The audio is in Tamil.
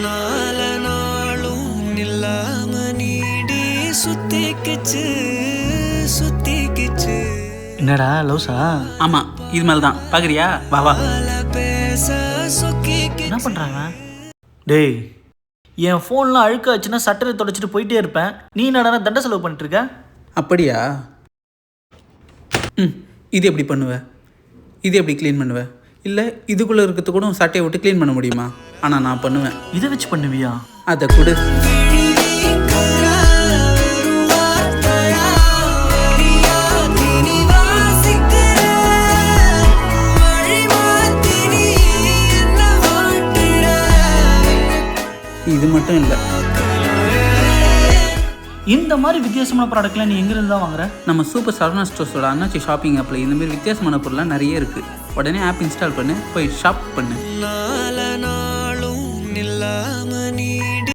நால நாளும் நில்லாம நீடி சுத்திக்கிச்சு சுத்திக்கிச்சு. என்னடா லவ்ஸா? ஆமாம், இது மேலே தான் பார்க்குறியா? வா வா. பேச சொக்கிக்கிச்சு. என்ன பண்ணுறாங்க? டேய், என் ஃபோன்லாம் அழுக்காச்சுன்னா சட்டரை தொடச்சிட்டு போயிட்டே இருப்பேன். நீ என்னடா தண்டை செலவு பண்ணிட்டு இருக்க? அப்படியா? இது எப்படி பண்ணுவ? இது எப்படி க்ளீன் பண்ணுவ? இல்லை இதுக்குள்ளே இருக்கிறது கூட சட்டையை விட்டு க்ளீன் பண்ண முடியுமா? ஆனால் நான் பண்ணுவேன். இதை வச்சு பண்ணுவியா? அதை கொடு. இது மட்டும் இல்லை, இந்த மாதிரி வித்தியாசமான ப்ராடக்ட்லாம் நீ எங்கேருந்து தான் வாங்குற? நம்ம சூப்பர் சரவணா ஸ்டோர்ஸோட அண்ணாச்சி ஷாப்பிங் ஆப்பில் இந்தமாரி வித்தியாசமான பொருள்லாம் நிறைய இருக்குது. உடனே ஆப் இன்ஸ்டால் பண்ணு, போய் ஷாப் பண்ணு. நால